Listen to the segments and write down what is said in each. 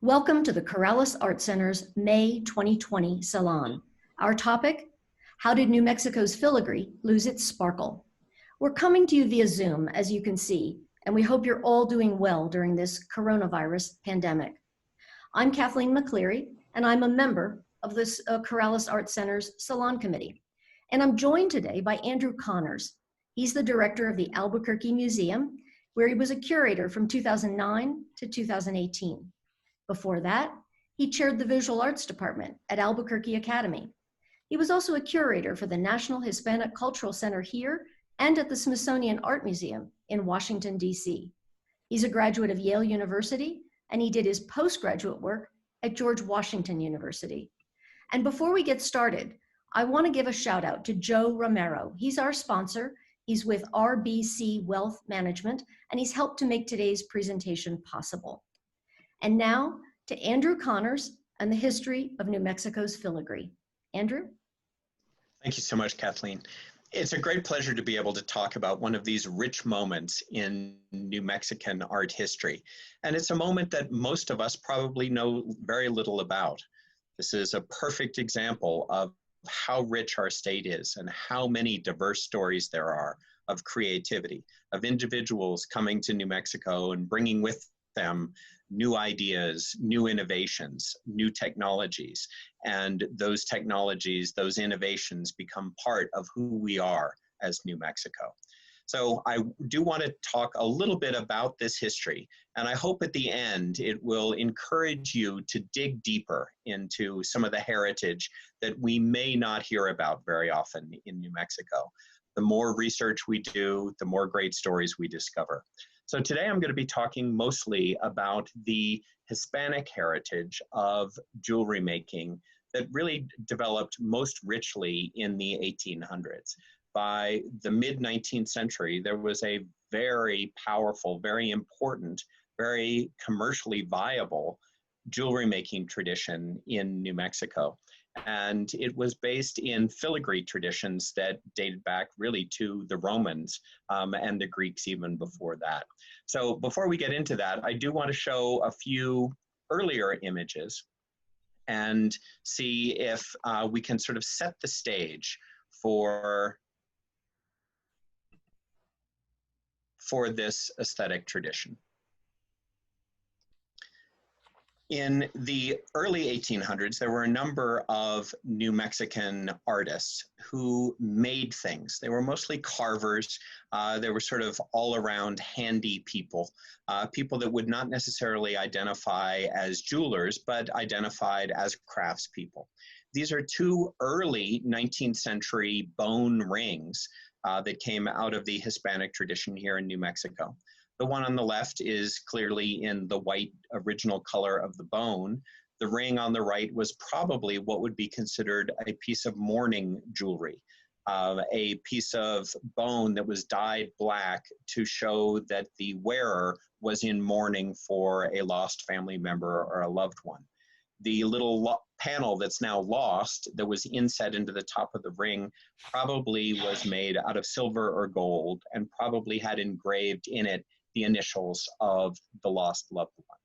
Welcome to the Corrales Art Center's May 2020 Salon. Our topic, how did New Mexico's filigree lose its sparkle? We're coming to you via Zoom, as you can see, and we hope you're all doing well during this coronavirus pandemic. I'm Kathleen McCleary, and I'm a member of this Corrales Art Center's Salon Committee. And I'm joined today by Andrew Connors. He's the director of the Albuquerque Museum, where he was a curator from 2009 to 2018. Before that, he chaired the Visual Arts Department at Albuquerque Academy. He was also a curator for the National Hispanic Cultural Center here and at the Smithsonian Art Museum in Washington, D.C. He's a graduate of Yale University, and he did his postgraduate work at George Washington University. And before we get started, I want to give a shout out to Joe Romero. He's our sponsor. He's with RBC Wealth Management, and he's helped to make today's presentation possible. And now to Andrew Connors and the history of New Mexico's filigree. Andrew? Thank you so much, Kathleen. It's a great pleasure to be able to talk about one of these rich moments in New Mexican art history. And it's a moment that most of us probably know very little about. This is a perfect example of how rich our state is and how many diverse stories there are of creativity, of individuals coming to New Mexico and bringing with them new ideas, new innovations, new technologies, and those technologies, those innovations become part of who we are as New Mexico. So I do want to talk a little bit about this history, and I hope at the end it will encourage you to dig deeper into some of the heritage that we may not hear about very often in New Mexico. The more research we do, the more great stories we discover. So today I'm going to be talking mostly about the Hispanic heritage of jewelry making that really developed most richly in the 1800s. By the mid-19th century, there was a very powerful, very important, very commercially viable jewelry making tradition in New Mexico. And it was based in filigree traditions that dated back really to the Romans and the Greeks even before that. So before we get into that, I do want to show a few earlier images and see if we can sort of set the stage for this aesthetic tradition. In the early 1800s, there were a number of New Mexican artists who made things. They were mostly carvers. They were sort of all-around handy people, people that would not necessarily identify as jewelers, but identified as craftspeople. These are two early 19th century bone rings that came out of the Hispanic tradition here in New Mexico. The one on the left is clearly in the white original color of the bone. The ring on the right was probably what would be considered a piece of mourning jewelry, a piece of bone that was dyed black to show that the wearer was in mourning for a lost family member or a loved one. The little panel that's now lost that was inset into the top of the ring probably was made out of silver or gold and probably had engraved in it the initials of the lost loved one.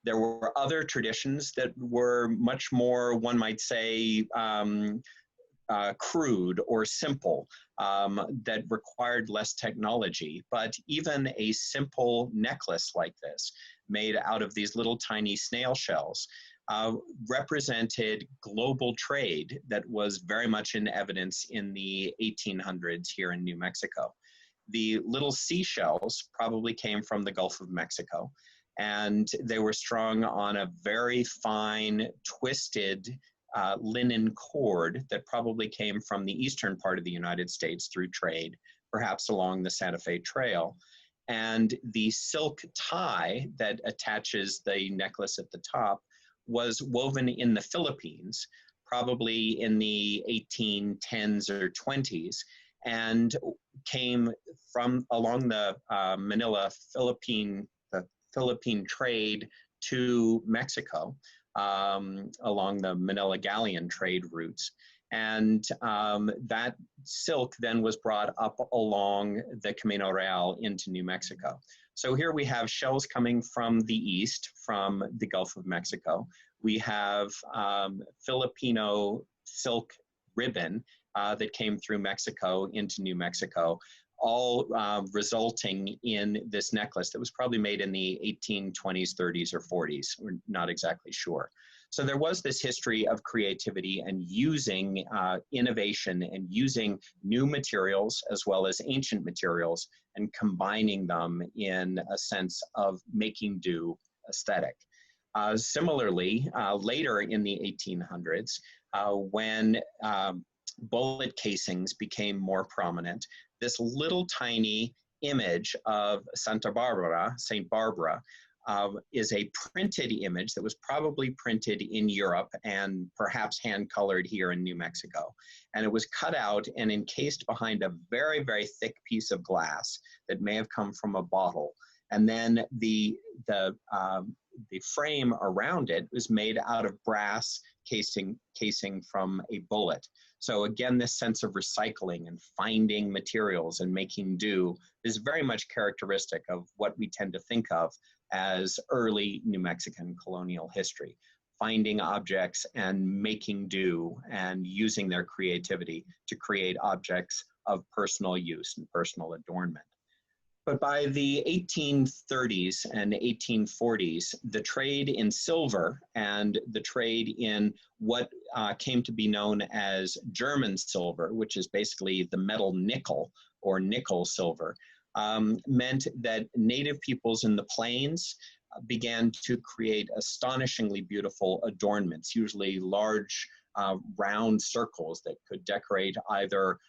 There were other traditions that were much more, one might say, crude or simple, that required less technology. But even a simple necklace like this, made out of these little tiny snail shells, represented global trade that was very much in evidence in the 1800s here in New Mexico. The little seashells probably came from the Gulf of Mexico, and they were strung on a very fine, twisted linen cord that probably came from the eastern part of the United States through trade, perhaps along the Santa Fe Trail. And the silk tie that attaches the necklace at the top was woven in the Philippines, probably in the 1810s or 20s, and came from along the Philippine trade to Mexico, along the Manila galleon trade routes. And that silk then was brought up along the Camino Real into New Mexico. So here we have shells coming from the east, from the Gulf of Mexico. We have Filipino silk ribbon that came through Mexico into New Mexico, all resulting in this necklace that was probably made in the 1820s, 30s, or 40s. We're not exactly sure. So there was this history of creativity and using innovation and using new materials as well as ancient materials and combining them in a sense of making do aesthetic. Similarly, later in the 1800s, when bullet casings became more prominent, this little tiny image of St. Barbara, is a printed image that was probably printed in Europe and perhaps hand-colored here in New Mexico. And it was cut out and encased behind a very, very thick piece of glass that may have come from a bottle. And then the frame around it was made out of brass casing from a bullet. So again, this sense of recycling and finding materials and making do is very much characteristic of what we tend to think of as early New Mexican colonial history, finding objects and making do and using their creativity to create objects of personal use and personal adornment. But by the 1830s and 1840s, the trade in silver and the trade in what came to be known as German silver, which is basically the metal nickel or nickel silver, meant that native peoples in the plains began to create astonishingly beautiful adornments, usually large round circles that could decorate either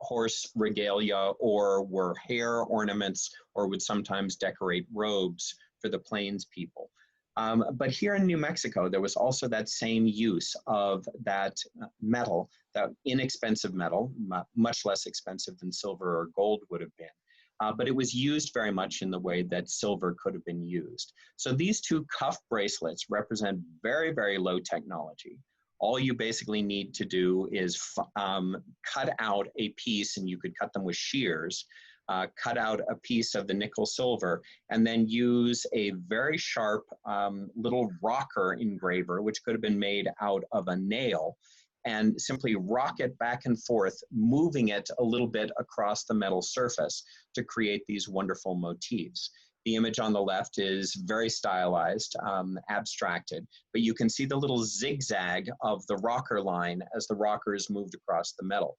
horse regalia or were hair ornaments or would sometimes decorate robes for the plains people. But here in New Mexico, there was also that same use of that metal, that inexpensive metal, much less expensive than silver or gold would have been. But it was used very much in the way that silver could have been used. So these two cuff bracelets represent very, very low technology. All you basically need to do is cut out a piece, and you could cut them with shears, cut out a piece of the nickel silver, and then use a very sharp little rocker engraver, which could have been made out of a nail, and simply rock it back and forth, moving it a little bit across the metal surface to create these wonderful motifs. The image on the left is very stylized, abstracted, but you can see the little zigzag of the rocker line as the rocker is moved across the metal.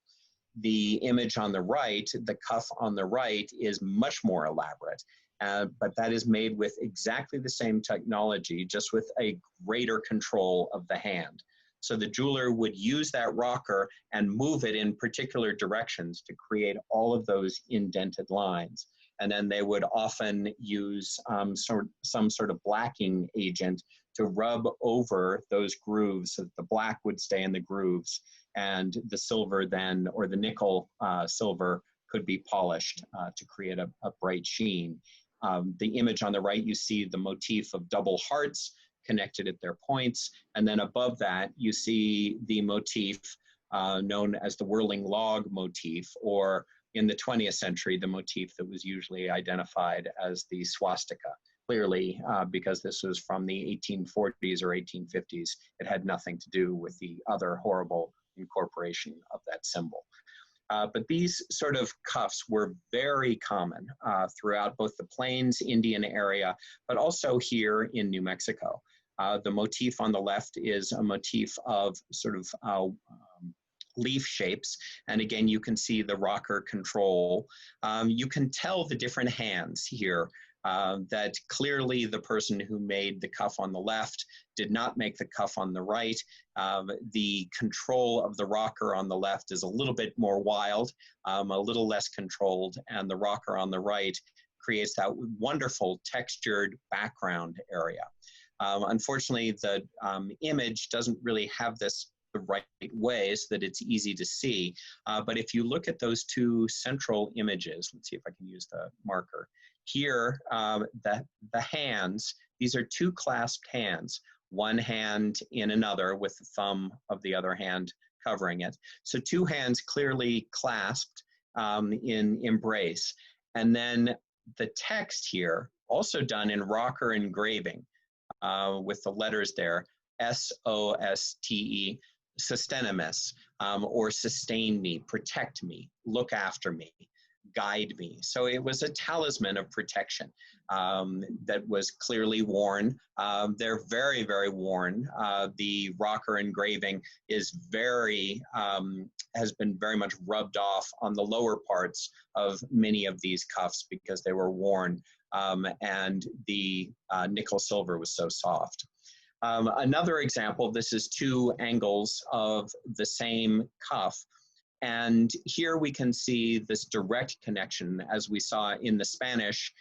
The image on the right, the cuff on the right, is much more elaborate, but that is made with exactly the same technology, just with a greater control of the hand. So the jeweler would use that rocker and move it in particular directions to create all of those indented lines. And then they would often use some sort of blacking agent to rub over those grooves so that the black would stay in the grooves and the silver then, or the nickel silver, could be polished to create a bright sheen. The image on the right, you see the motif of double hearts connected at their points. And then above that, you see the motif known as the whirling log motif, or in the 20th century, the motif that was usually identified as the swastika. Clearly, because this was from the 1840s or 1850s, it had nothing to do with the other horrible incorporation of that symbol. But these sort of cuffs were very common throughout both the Plains Indian area, but also here in New Mexico. The motif on the left is a motif of sort of leaf shapes. And again, you can see the rocker control. You can tell the different hands here, that clearly the person who made the cuff on the left did not make the cuff on the right. The control of the rocker on the left is a little bit more wild, a little less controlled, and the rocker on the right creates that wonderful textured background area. Unfortunately, the image doesn't really have this the right way so that it's easy to see. But if you look at those two central images, let's see if I can use the marker. Here, the hands, these are two clasped hands, one hand in another with the thumb of the other hand covering it. So two hands clearly clasped in embrace. And then the text here, also done in rocker engraving with the letters there, S-O-S-T-E, sustenemus, or sustain me, protect me, look after me, guide me. So it was a talisman of protection that was clearly worn. They're very, very worn. The rocker engraving is very, has been very much rubbed off on the lower parts of many of these cuffs because they were worn and the nickel silver was so soft. Another example, this is two angles of the same cuff. And here we can see this direct connection as we saw in the Spanish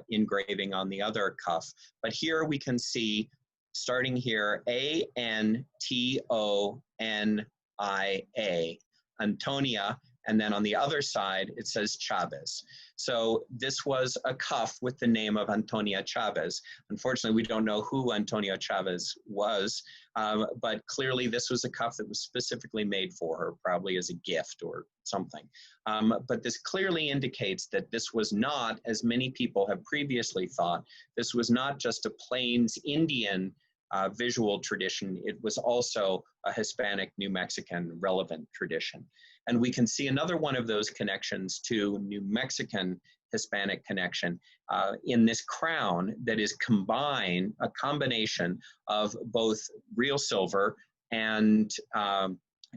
engraving on the other cuff. But here we can see, starting here, A-N-T-O-N-I-A, Antonia, and then on the other side, it says Chavez. So this was a cuff with the name of Antonia Chavez. Unfortunately, we don't know who Antonia Chavez was, but clearly this was a cuff that was specifically made for her, probably as a gift or something. But this clearly indicates that this was not, as many people have previously thought, this was not just a Plains Indian visual tradition, it was also a Hispanic New Mexican relevant tradition. And we can see another one of those connections to New Mexican Hispanic connection in this crown that is a combination of both real silver and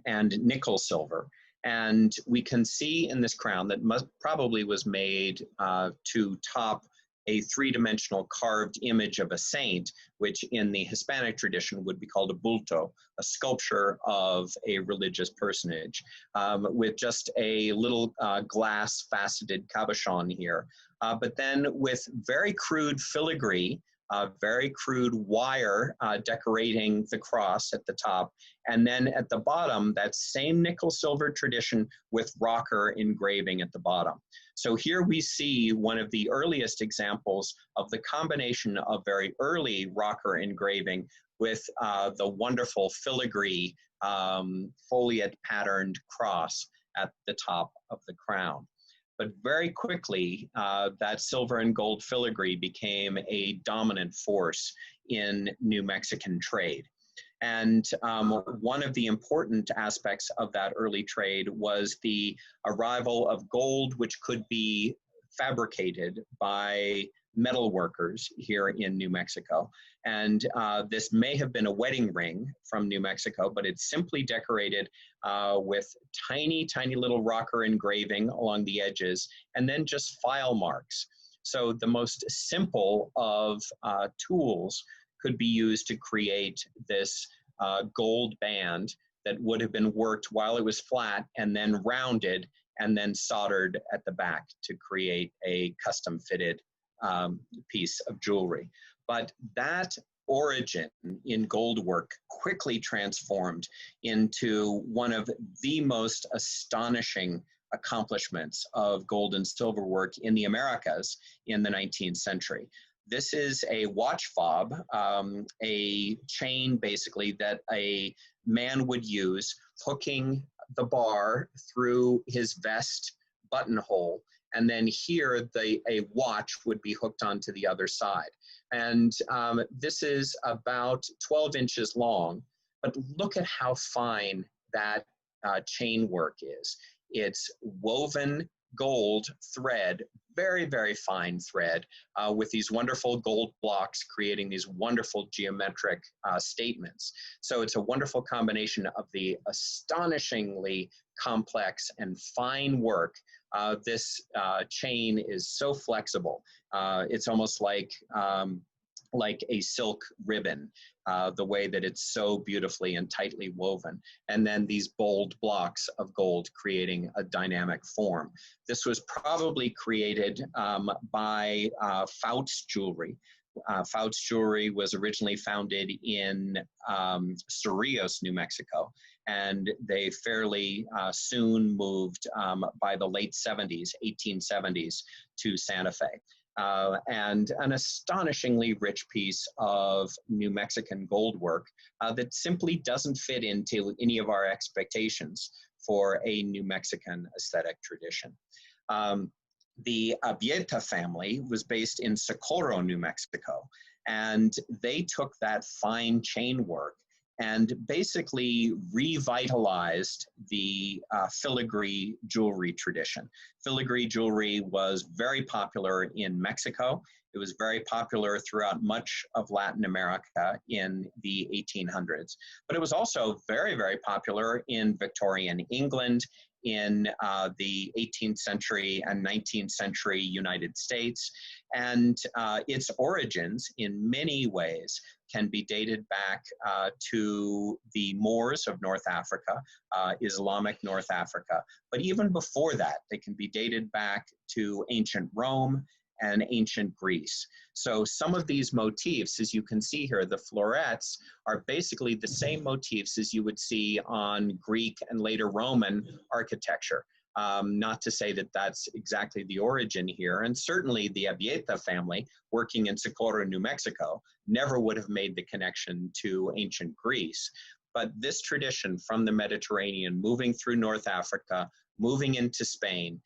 nickel silver. And we can see in this crown that probably was made to top a three-dimensional carved image of a saint, which in the Hispanic tradition would be called a bulto, a sculpture of a religious personage, with just a little glass faceted cabochon here. But then with very crude filigree, very crude wire decorating the cross at the top, and then at the bottom, that same nickel silver tradition with rocker engraving at the bottom. So here we see one of the earliest examples of the combination of very early rocker engraving with the wonderful filigree foliate patterned cross at the top of the crown. But very quickly, that silver and gold filigree became a dominant force in New Mexican trade. And one of the important aspects of that early trade was the arrival of gold, which could be fabricated by metal workers here in New Mexico. And this may have been a wedding ring from New Mexico, but it's simply decorated with tiny, tiny little rocker engraving along the edges, and then just file marks. So the most simple of tools could be used to create this gold band that would have been worked while it was flat and then rounded and then soldered at the back to create a custom fitted piece of jewelry. But that origin in gold work quickly transformed into one of the most astonishing accomplishments of gold and silver work in the Americas in the 19th century. This is a watch fob, a chain basically that a man would use, hooking the bar through his vest buttonhole, and then here a watch would be hooked onto the other side. And this is about 12 inches long, but look at how fine that chain work is. It's woven gold thread, very, very fine thread, with these wonderful gold blocks creating these wonderful geometric statements. So it's a wonderful combination of the astonishingly complex and fine work. This chain is so flexible. It's almost like a silk ribbon, the way that it's so beautifully and tightly woven. And then these bold blocks of gold creating a dynamic form. This was probably created by Fouts Jewelry. Fouts Jewelry was originally founded in Cerrillos, New Mexico, and they fairly soon moved by the late 70s, 1870s, to Santa Fe. And an astonishingly rich piece of New Mexican gold work that simply doesn't fit into any of our expectations for a New Mexican aesthetic tradition. The Abieta family was based in Socorro, New Mexico, and they took that fine chain work and basically revitalized the filigree jewelry tradition. Filigree jewelry was very popular in Mexico. It was very popular throughout much of Latin America in the 1800s. But it was also very, very popular in Victorian England, in the 18th century and 19th century United States. And its origins, in many ways, can be dated back to the Moors of North Africa, Islamic North Africa. But even before that, they can be dated back to ancient Rome and ancient Greece. So some of these motifs, as you can see here, the florets are basically the same motifs as you would see on Greek and later Roman architecture. Not to say that that's exactly the origin here, and certainly the Abieta family, working in Socorro, New Mexico, never would have made the connection to ancient Greece. But this tradition from the Mediterranean, moving through North Africa, moving into Spain,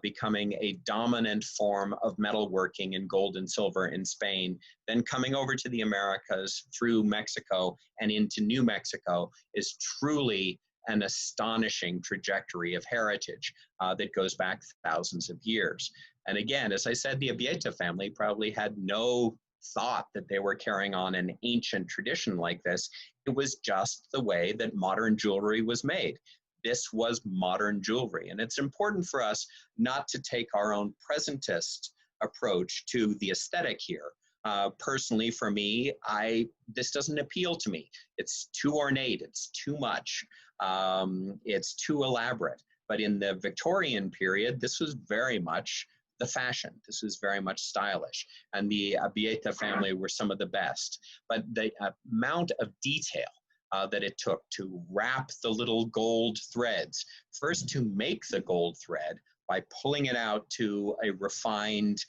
becoming a dominant form of metalworking in gold and silver in Spain, then coming over to the Americas through Mexico and into New Mexico, is truly an astonishing trajectory of heritage that goes back thousands of years. And again, as I said, the Abieta family probably had no thought that they were carrying on an ancient tradition like this. It was just the way that modern jewelry was made. This was modern jewelry. And it's important for us not to take our own presentist approach to the aesthetic here. Personally, for me, this doesn't appeal to me. It's too ornate, it's too much, it's too elaborate. But in the Victorian period, this was very much the fashion. This was very much stylish. And the Abieta family were some of the best. But the amount of detail that it took to wrap the little gold threads, first to make the gold thread by pulling it out to a refined,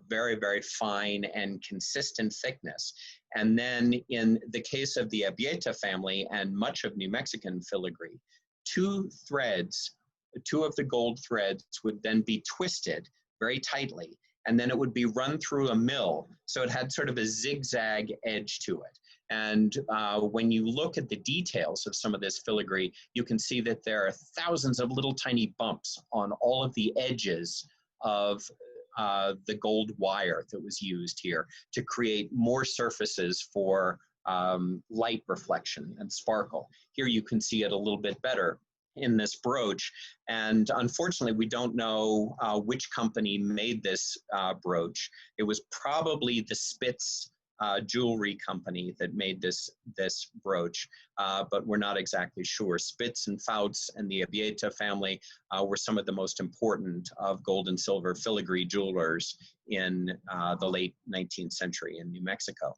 very, very fine and consistent thickness. And then in the case of the Abieta family and much of New Mexican filigree, two of the gold threads would then be twisted very tightly, and then it would be run through a mill. So it had sort of a zigzag edge to it. And when you look at the details of some of this filigree, you can see that there are thousands of little tiny bumps on all of the edges of the gold wire that was used here to create more surfaces for light reflection and sparkle. Here you can see it a little bit better in this brooch. And unfortunately, we don't know which company made this brooch. It was probably the Spitz jewelry company that made this brooch, but we're not exactly sure. Spitz and Fouts and the Abieta family were some of the most important of gold and silver filigree jewelers in the late 19th century in New Mexico.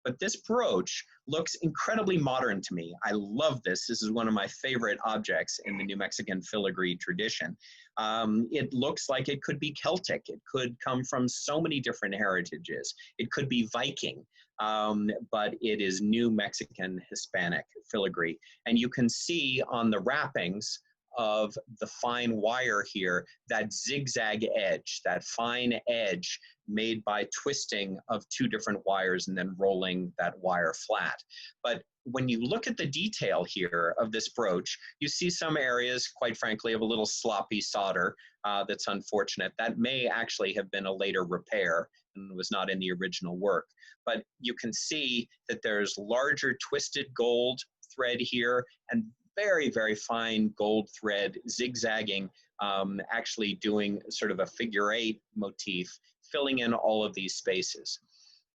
But this brooch looks incredibly modern to me. I love this. This is one of my favorite objects in the New Mexican filigree tradition. It looks like it could be Celtic. It could come from so many different heritages. It could be Viking, but it is New Mexican Hispanic filigree. And you can see on the wrappings of the fine wire here, that zigzag edge, that fine edge made by twisting of two different wires and then rolling that wire flat. But when you look at the detail here of this brooch, you see some areas, quite frankly, of a little sloppy solder that's unfortunate. That may actually have been a later repair and was not in the original work. But you can see that there's larger twisted gold thread here and very, very fine gold thread zigzagging, actually doing sort of a figure eight motif, filling in all of these spaces.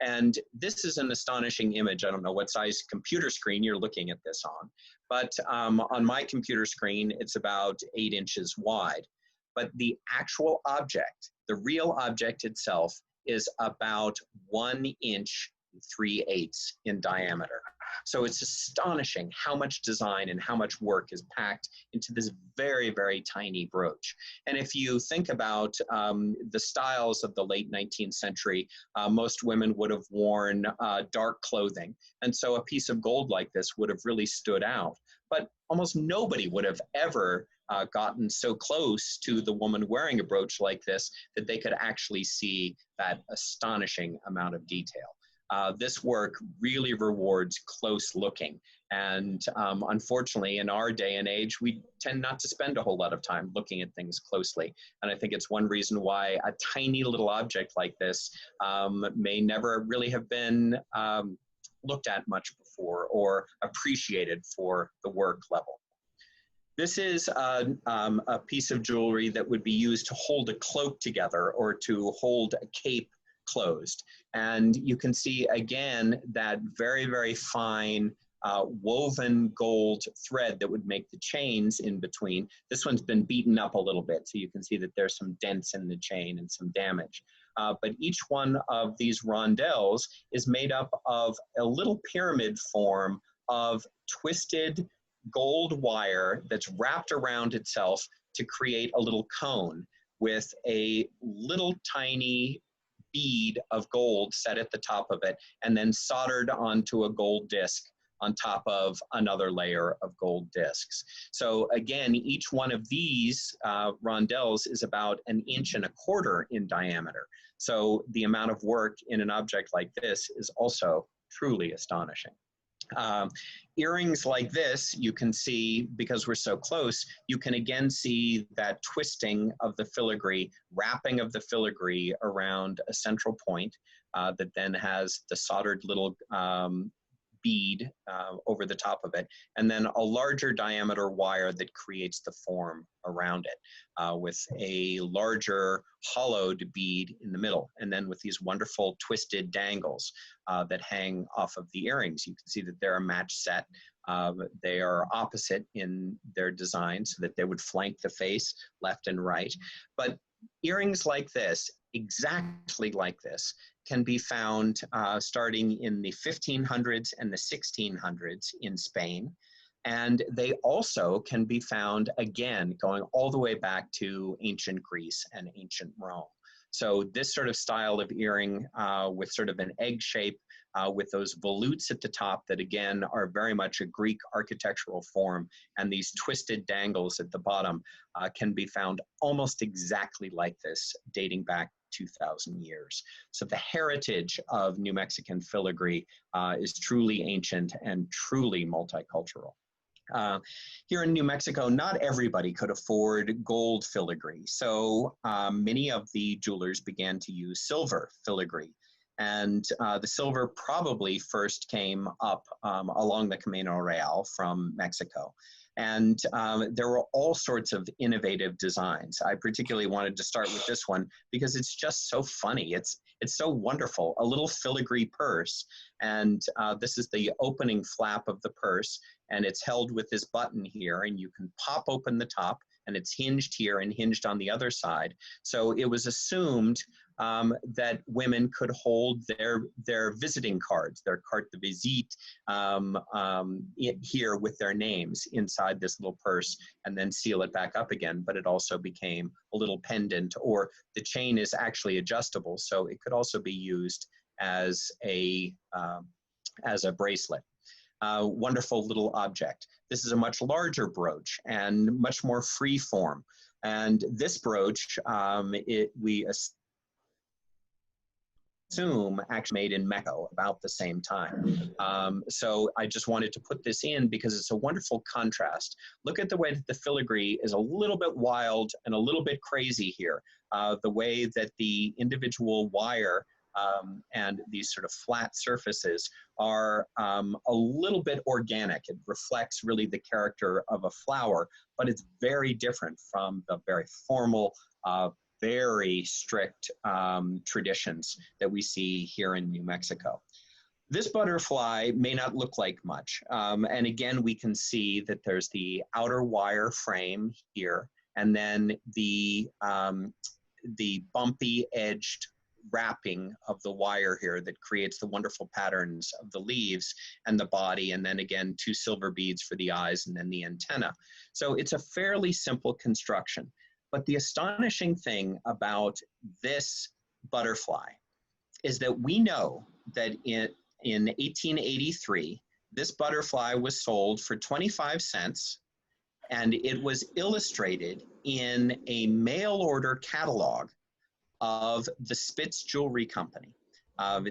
And this is an astonishing image. I don't know what size computer screen you're looking at this on, but on my computer screen, it's about 8 inches wide. But the actual object, the real object itself, is about 1 inch 3/8 in diameter. So it's astonishing how much design and how much work is packed into this very, very tiny brooch. And if you think about the styles of the late 19th century, most women would have worn dark clothing. And so a piece of gold like this would have really stood out. But almost nobody would have ever gotten so close to the woman wearing a brooch like this that they could actually see that astonishing amount of detail. This work really rewards close looking. And unfortunately, in our day and age, we tend not to spend a whole lot of time looking at things closely. And I think it's one reason why a tiny little object like this may never really have been looked at much before or appreciated for the work level. This is a piece of jewelry that would be used to hold a cloak together or to hold a cape closed. And you can see again that very, very fine woven gold thread that would make the chains in between. This one's been beaten up a little bit, so you can see that there's some dents in the chain and some damage. But each one of these rondelles is made up of a little pyramid form of twisted gold wire that's wrapped around itself to create a little cone with a little tiny bead of gold set at the top of it and then soldered onto a gold disc on top of another layer of gold discs. So again, each one of these rondelles is about 1.25 inches in diameter. So the amount of work in an object like this is also truly astonishing. Earrings like this, you can see, because we're so close, you can again see that twisting of the filigree, wrapping of the filigree around a central point that then has the soldered little bead over the top of it, and then a larger diameter wire that creates the form around it with a larger hollowed bead in the middle, and then with these wonderful twisted dangles that hang off of the earrings. You can see that they're a match set. They are opposite in their design so that they would flank the face left and right. But earrings like this, exactly like this, can be found starting in the 1500s and the 1600s in Spain. And they also can be found, again, going all the way back to ancient Greece and ancient Rome. So this sort of style of earring with sort of an egg shape with those volutes at the top that, again, are very much a Greek architectural form, and these twisted dangles at the bottom can be found almost exactly like this, dating back 2,000 years. So the heritage of New Mexican filigree is truly ancient and truly multicultural. Here in New Mexico, not everybody could afford gold filigree, so many of the jewelers began to use silver filigree. And the silver probably first came up along the Camino Real from Mexico. And there were all sorts of innovative designs. I particularly wanted to start with this one because it's just so funny. It's so wonderful. A little filigree purse, and this is the opening flap of the purse, and it's held with this button here, and you can pop open the top, and it's hinged here and hinged on the other side. So it was assumed that women could hold their visiting cards, their carte de visite, here with their names inside this little purse and then seal it back up again. But it also became a little pendant, or the chain is actually adjustable, so it could also be used as a bracelet. Wonderful little object. This is a much larger brooch and much more free form. And this brooch, we assume actually made in Mexico about the same time. So I just wanted to put this in because it's a wonderful contrast. Look at the way that the filigree is a little bit wild and a little bit crazy here. The way that the individual wire and these sort of flat surfaces are a little bit organic. It reflects really the character of a flower, but it's very different from the very formal, very strict traditions that we see here in New Mexico. This butterfly may not look like much. And again, we can see that there's the outer wire frame here, and then the bumpy edged wrapping of the wire here that creates the wonderful patterns of the leaves and the body, and then again 2 silver beads for the eyes and then the antenna. So it's a fairly simple construction. But the astonishing thing about this butterfly is that we know that in 1883, this butterfly was sold for 25 cents And it was illustrated in a mail order catalog of the Spitz Jewelry Company.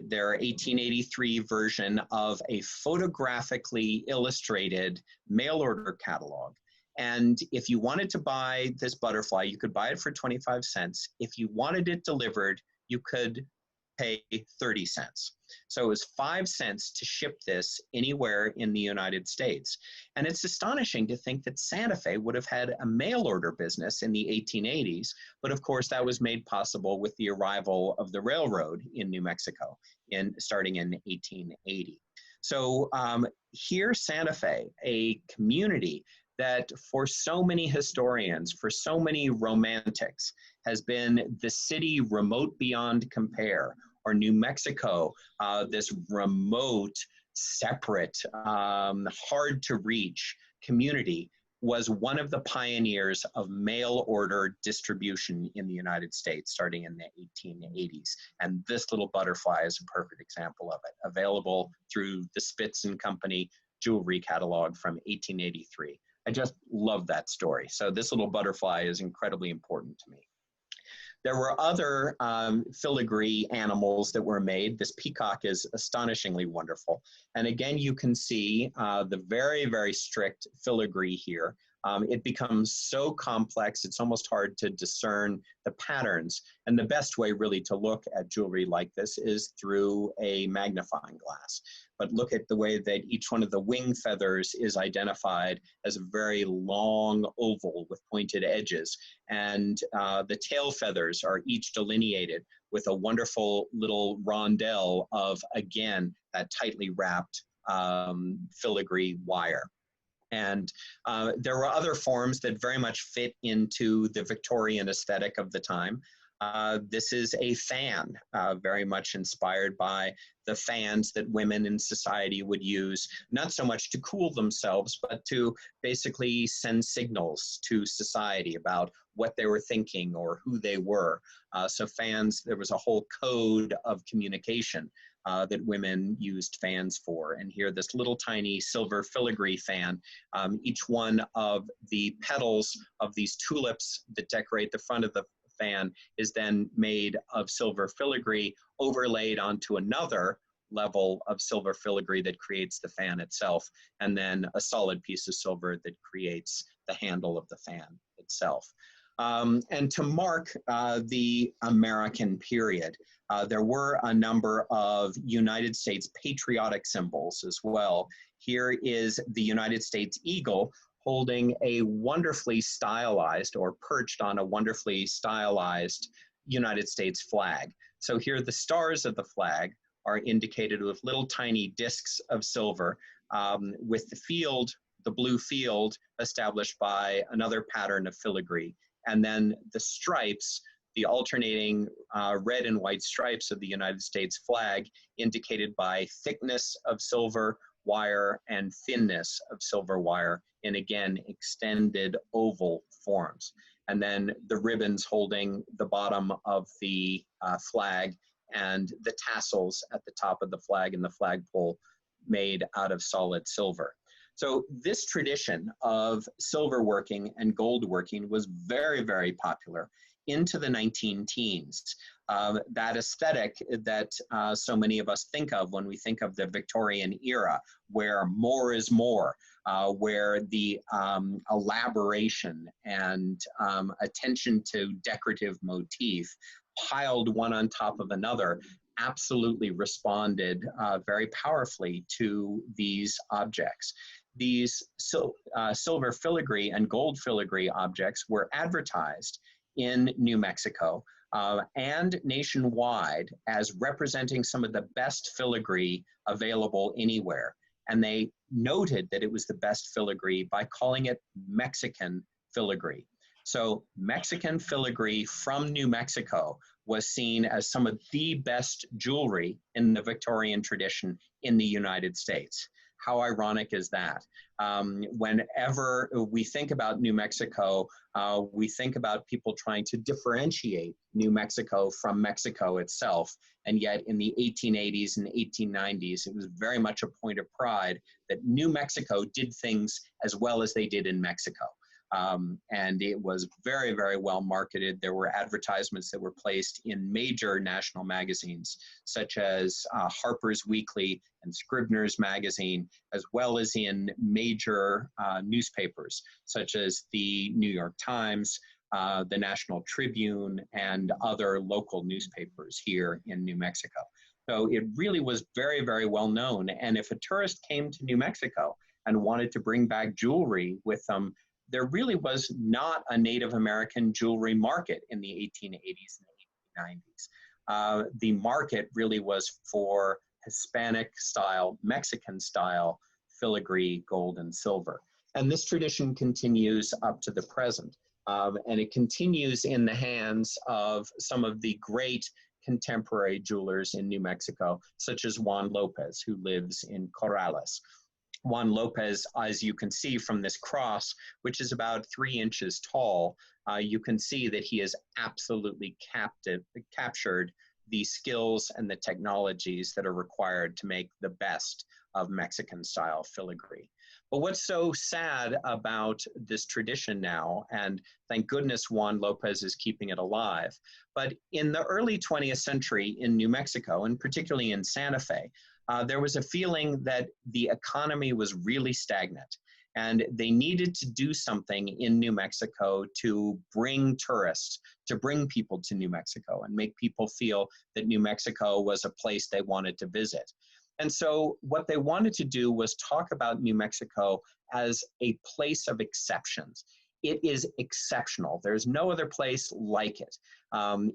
Their 1883 version of a photographically illustrated mail order catalog. And if you wanted to buy this butterfly, you could buy it for 25 cents. If you wanted it delivered, you could pay 30 cents. So it was 5 cents to ship this anywhere in the United States. And it's astonishing to think that Santa Fe would have had a mail order business in the 1880s, but of course that was made possible with the arrival of the railroad in New Mexico starting in 1880. So here Santa Fe, a community that for so many historians, for so many romantics, has been the city remote beyond compare, or New Mexico, this remote, separate, hard to reach community, was one of the pioneers of mail order distribution in the United States starting in the 1880s. And this little butterfly is a perfect example of it, available through the Spitz and Company jewelry catalog from 1883. I just love that story. So this little butterfly is incredibly important to me. There were other filigree animals that were made. This peacock is astonishingly wonderful. And again, you can see the very, very strict filigree here. It becomes so complex, it's almost hard to discern the patterns. And the best way really to look at jewelry like this is through a magnifying glass. But look at the way that each one of the wing feathers is identified as a very long oval with pointed edges. And the tail feathers are each delineated with a wonderful little rondelle of, again, that tightly wrapped filigree wire. And there were other forms that very much fit into the Victorian aesthetic of the time. This is a fan, very much inspired by the fans that women in society would use, not so much to cool themselves, but to basically send signals to society about what they were thinking or who they were. So fans, there was a whole code of communication that women used fans for. And here, this little tiny silver filigree fan, each one of the petals of these tulips that decorate the front of the fan is then made of silver filigree overlaid onto another level of silver filigree that creates the fan itself, and then a solid piece of silver that creates the handle of the fan itself. And to mark the American period, there were a number of United States patriotic symbols as well. Here is the United States eagle holding a wonderfully stylized, or perched on a wonderfully stylized United States flag. So here the stars of the flag are indicated with little tiny discs of silver, with the field, the blue field, established by another pattern of filigree. And then the stripes, the alternating red and white stripes of the United States flag, indicated by thickness of silver wire and thinness of silver wire in, again, extended oval forms. And then the ribbons holding the bottom of the flag, and the tassels at the top of the flag and the flagpole made out of solid silver. So this tradition of silver working and gold working was very, very popular into the 19-teens. That aesthetic that so many of us think of when we think of the Victorian era, where more is more, where the elaboration and attention to decorative motif piled one on top of another absolutely responded very powerfully to these objects. These silver filigree and gold filigree objects were advertised in New Mexico and nationwide as representing some of the best filigree available anywhere. And they noted that it was the best filigree by calling it Mexican filigree. So Mexican filigree from New Mexico was seen as some of the best jewelry in the Victorian tradition in the United States. How ironic is that? Whenever we think about New Mexico, we think about people trying to differentiate New Mexico from Mexico itself. And yet in the 1880s and 1890s, it was very much a point of pride that New Mexico did things as well as they did in Mexico. And it was very, very well marketed. There were advertisements that were placed in major national magazines, such as Harper's Weekly and Scribner's Magazine, as well as in major newspapers, such as the New York Times, the National Tribune, and other local newspapers here in New Mexico. So it really was very, very well known. And if a tourist came to New Mexico and wanted to bring back jewelry with them, there really was not a Native American jewelry market in the 1880s and 1890s. The market really was for Hispanic style, Mexican style filigree, gold and silver. And this tradition continues up to the present. And it continues in the hands of some of the great contemporary jewelers in New Mexico, such as Juan Lopez, who lives in Corrales. Juan Lopez, as you can see from this cross, which is about 3 inches tall, you can see that he has absolutely captured the skills and the technologies that are required to make the best of Mexican-style filigree. But what's so sad about this tradition now, and thank goodness Juan Lopez is keeping it alive, but in the early 20th century in New Mexico, and particularly in Santa Fe, there was a feeling that the economy was really stagnant, and they needed to do something in New Mexico to bring tourists, to bring people to New Mexico and make people feel that New Mexico was a place they wanted to visit. And so what they wanted to do was talk about New Mexico as a place of exceptions. It is exceptional. There's no other place like it.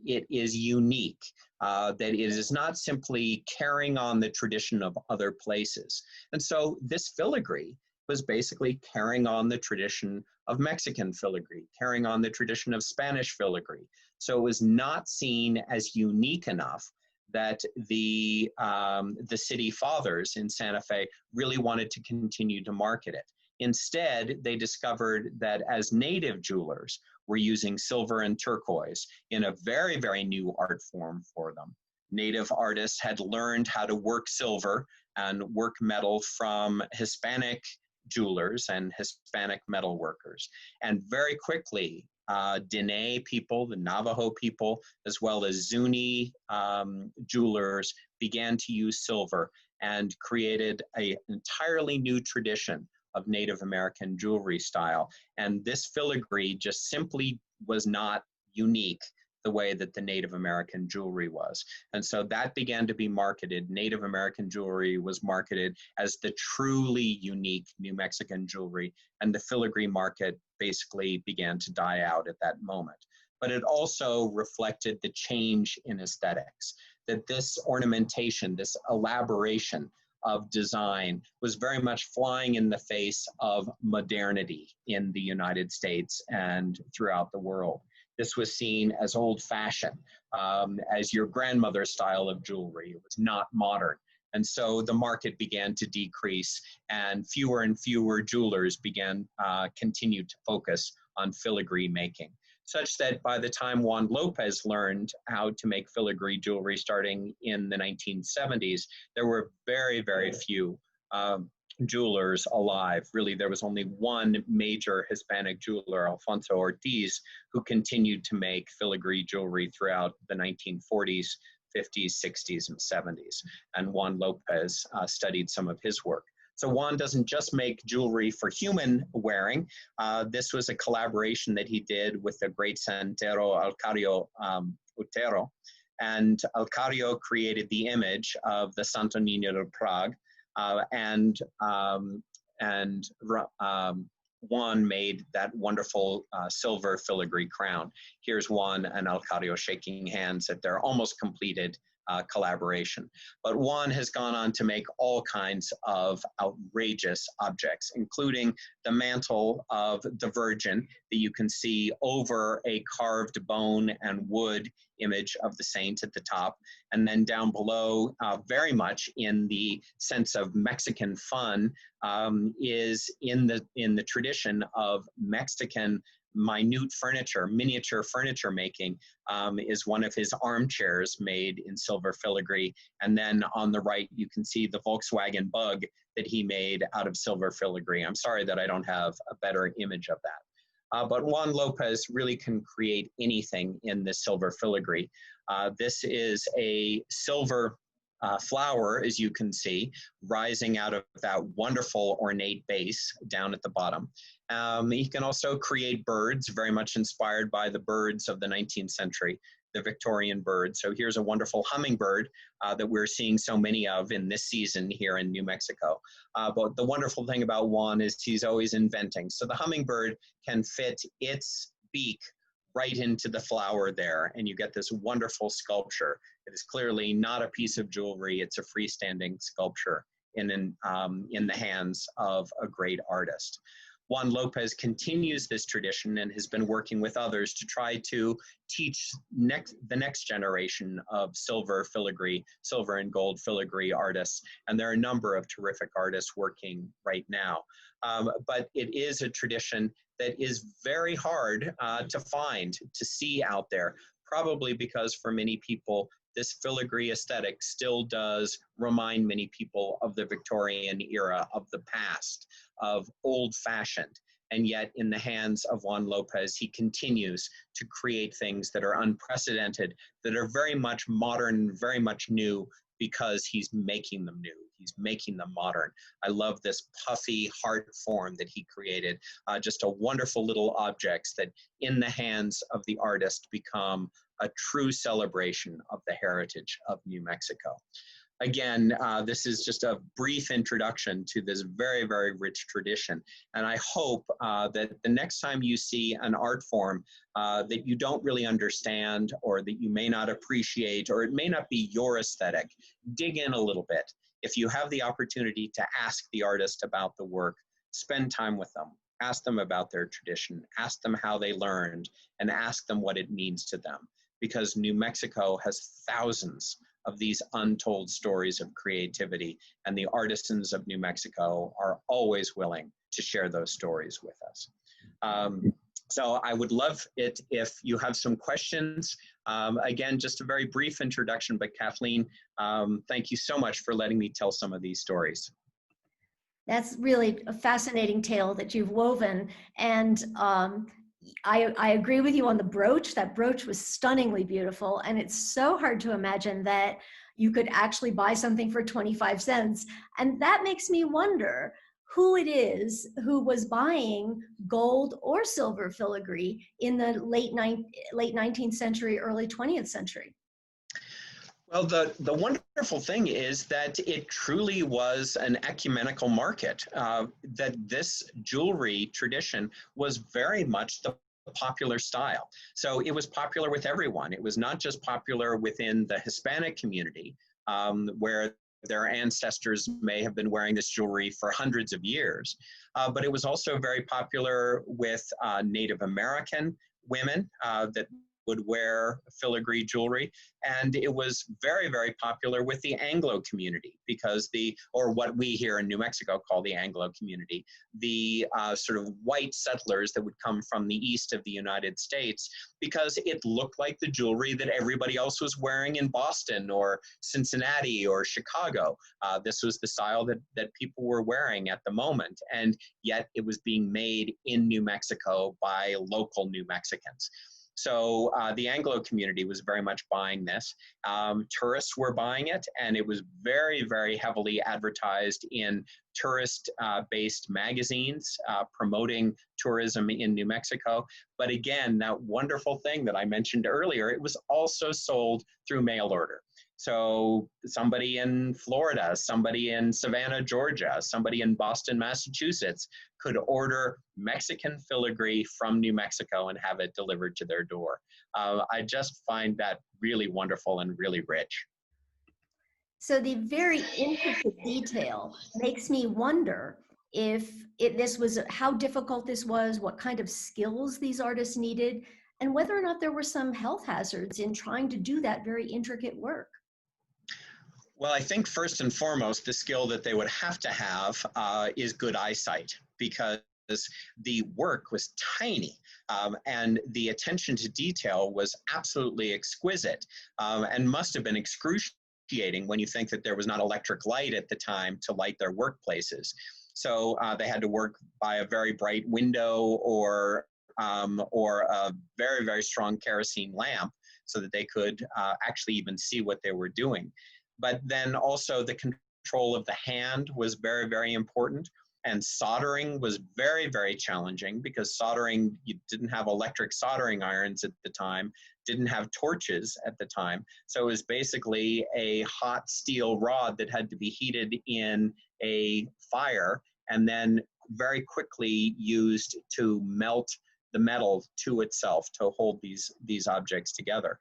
It is unique, that it is not simply carrying on the tradition of other places. And so this filigree was basically carrying on the tradition of Mexican filigree, carrying on the tradition of Spanish filigree. So it was not seen as unique enough that the city fathers in Santa Fe really wanted to continue to market it. Instead, they discovered that as native jewelers were using silver and turquoise in a very, very new art form for them. Native artists had learned how to work silver and work metal from Hispanic jewelers and Hispanic metal workers. And very quickly, Diné people, the Navajo people, as well as Zuni jewelers began to use silver and created an entirely new tradition of Native American jewelry style. And this filigree just simply was not unique the way that the Native American jewelry was. And so that began to be marketed. Native American jewelry was marketed as the truly unique New Mexican jewelry, and the filigree market basically began to die out at that moment. But it also reflected the change in aesthetics, that this ornamentation, this elaboration of design was very much flying in the face of modernity in the United States and throughout the world. This was seen as old-fashioned, as your grandmother's style of jewelry. It was not modern. And so the market began to decrease, and fewer jewelers continued to focus on filigree making, such that by the time Juan Lopez learned how to make filigree jewelry starting in the 1970s, there were very, very few jewelers alive. Really, there was only one major Hispanic jeweler, Alfonso Ortiz, who continued to make filigree jewelry throughout the 1940s, 50s, 60s, and 70s. And Juan Lopez studied some of his work. So Juan doesn't just make jewelry for human wearing. This was a collaboration that he did with the great Santero Alcario Otero. And Alcario created the image of the Santo Niño de Prague, and Juan made that wonderful silver filigree crown. Here's Juan and Alcario shaking hands at their almost completed collaboration. But Juan has gone on to make all kinds of outrageous objects, including the mantle of the Virgin that you can see over a carved bone and wood image of the saint at the top. And then down below, very much in the sense of Mexican fun, is in the tradition of Mexican minute furniture, miniature furniture making, is one of his armchairs made in silver filigree. And then on the right, you can see the Volkswagen Bug that he made out of silver filigree. I'm sorry that I don't have a better image of that. but Juan Lopez really can create anything in the silver filigree. This is a silver flower, as you can see, rising out of that wonderful ornate base down at the bottom. He can also create birds, very much inspired by the birds of the 19th century, the Victorian bird. So here's a wonderful hummingbird that we're seeing so many of in this season here in New Mexico. But the wonderful thing about Juan is he's always inventing. So the hummingbird can fit its beak right into the flower there, and you get this wonderful sculpture. It is clearly not a piece of jewelry, it's a freestanding sculpture in the hands of a great artist. Juan Lopez continues this tradition and has been working with others to try to teach the next generation of silver and gold filigree artists. And there are a number of terrific artists working right now. But it is a tradition that is very hard to find, to see out there, probably because for many people, this filigree aesthetic still does remind many people of the Victorian era, of the past, of old-fashioned. And yet in the hands of Juan Lopez, he continues to create things that are unprecedented, that are very much modern, very much new, because he's making them new. He's making them modern. I love this puffy heart form that he created, just a wonderful little objects that in the hands of the artist become a true celebration of the heritage of New Mexico. Again, this is just a brief introduction to this very, very rich tradition. And I hope that the next time you see an art form that you don't really understand, or that you may not appreciate, or it may not be your aesthetic, dig in a little bit. If you have the opportunity to ask the artist about the work, spend time with them. Ask them about their tradition, ask them how they learned, and ask them what it means to them. Because New Mexico has thousands of these untold stories of creativity, and the artisans of New Mexico are always willing to share those stories with us. So I would love it if you have some questions. Again, just a very brief introduction, but Kathleen, thank you so much for letting me tell some of these stories. That's really a fascinating tale that you've woven. And I agree with you on the brooch. That brooch was stunningly beautiful. And it's so hard to imagine that you could actually buy something for 25 cents. And that makes me wonder who it is who was buying gold or silver filigree in the late 19th century, early 20th century. Well, the wonderful thing is that it truly was an ecumenical market, that this jewelry tradition was very much the popular style. So it was popular with everyone. It was not just popular within the Hispanic community, where their ancestors may have been wearing this jewelry for hundreds of years, but it was also very popular with Native American women that would wear filigree jewelry, and it was very, very popular with the Anglo community, because or what we here in New Mexico call the Anglo community, the sort of white settlers that would come from the east of the United States, because it looked like the jewelry that everybody else was wearing in Boston or Cincinnati or Chicago. This was the style that people were wearing at the moment, and yet it was being made in New Mexico by local New Mexicans. So the Anglo community was very much buying this. Tourists were buying it, and it was very, very heavily advertised in tourist-based magazines promoting tourism in New Mexico. But again, that wonderful thing that I mentioned earlier, it was also sold through mail order. So somebody in Florida, somebody in Savannah, Georgia, somebody in Boston, Massachusetts could order Mexican filigree from New Mexico and have it delivered to their door. I just find that really wonderful and really rich. So the very intricate detail makes me wonder if how difficult this was, what kind of skills these artists needed, and whether or not there were some health hazards in trying to do that very intricate work. Well, I think first and foremost, the skill that they would have to have is good eyesight, because the work was tiny and the attention to detail was absolutely exquisite, and must have been excruciating when you think that there was not electric light at the time to light their workplaces. So they had to work by a very bright window or or a very, very strong kerosene lamp so that they could actually even see what they were doing. But then also the control of the hand was very, very important. And soldering was very, very challenging because soldering, you didn't have electric soldering irons at the time, didn't have torches at the time. So it was basically a hot steel rod that had to be heated in a fire and then very quickly used to melt the metal to itself to hold these objects together.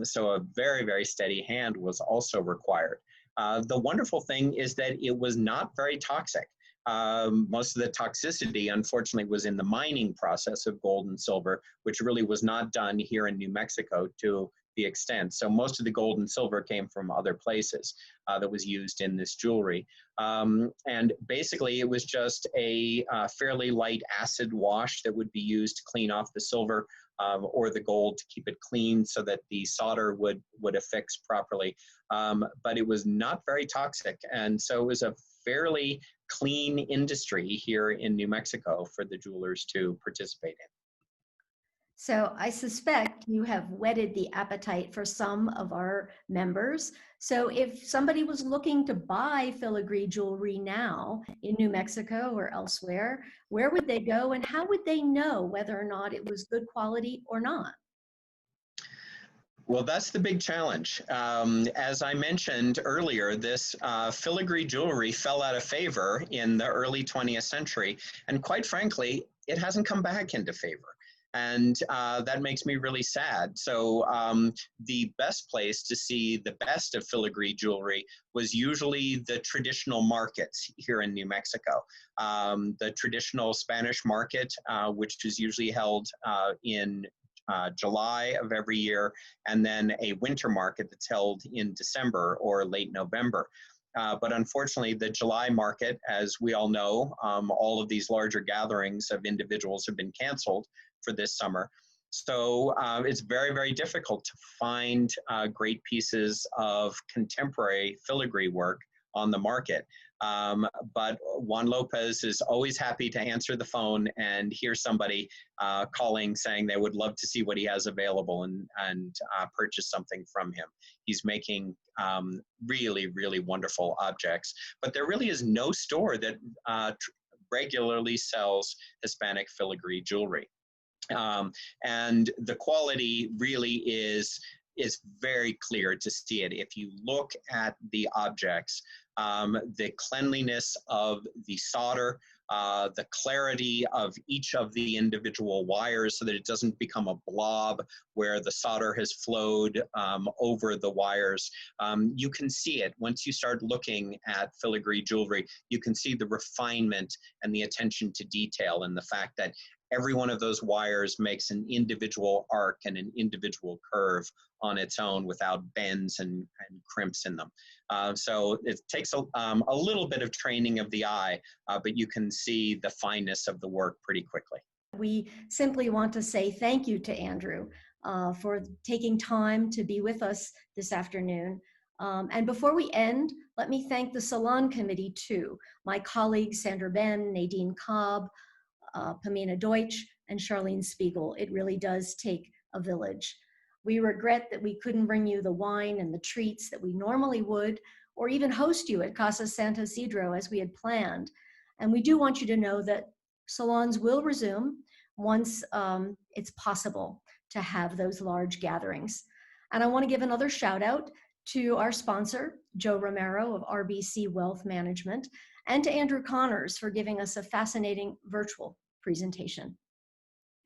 So a very, very steady hand was also required. The wonderful thing is that it was not very toxic. Most of the toxicity, unfortunately, was in the mining process of gold and silver, which really was not done here in New Mexico to the extent. So most of the gold and silver came from other places that was used in this jewelry. And basically, it was just a fairly light acid wash that would be used to clean off the silver or the gold to keep it clean so that the solder would affix properly. But it was not very toxic. And so it was a fairly clean industry here in New Mexico for the jewelers to participate in. So I suspect you have whetted the appetite for some of our members. So if somebody was looking to buy filigree jewelry now in New Mexico or elsewhere, where would they go and how would they know whether or not it was good quality or not? Well, that's the big challenge. As I mentioned earlier, this filigree jewelry fell out of favor in the early 20th century. And quite frankly, it hasn't come back into favor. And that makes me really sad. So the best place to see the best of filigree jewelry was usually the traditional markets here in New Mexico. The traditional Spanish market, which is usually held in July of every year, and then a winter market that's held in December or late November. But unfortunately, the July market, as we all know, all of these larger gatherings of individuals have been canceled for this summer. So it's very, very difficult to find great pieces of contemporary filigree work on the market. But Juan Lopez is always happy to answer the phone and hear somebody calling saying they would love to see what he has available and purchase something from him. He's making really, really wonderful objects. But there really is no store that regularly sells Hispanic filigree jewelry. And the quality really is very clear to see it. If you look at the objects, the cleanliness of the solder, the clarity of each of the individual wires so that it doesn't become a blob where the solder has flowed over the wires. You can see it once you start looking at filigree jewelry. You can see the refinement and the attention to detail and the fact that every one of those wires makes an individual arc and an individual curve on its own without bends and crimps in them. So it takes a little bit of training of the eye, but you can see the fineness of the work pretty quickly. We simply want to say thank you to Andrew for taking time to be with us this afternoon. And before we end, let me thank the Salon Committee too. My colleagues Sandra Ben, Nadine Cobb, Pamina Deutsch, and Charlene Spiegel. It really does take a village. We regret that we couldn't bring you the wine and the treats that we normally would, or even host you at Casa Santa Isidro as we had planned. And we do want you to know that salons will resume once it's possible to have those large gatherings. And I want to give another shout out to our sponsor, Joe Romero of RBC Wealth Management, and to Andrew Connors for giving us a fascinating virtual presentation.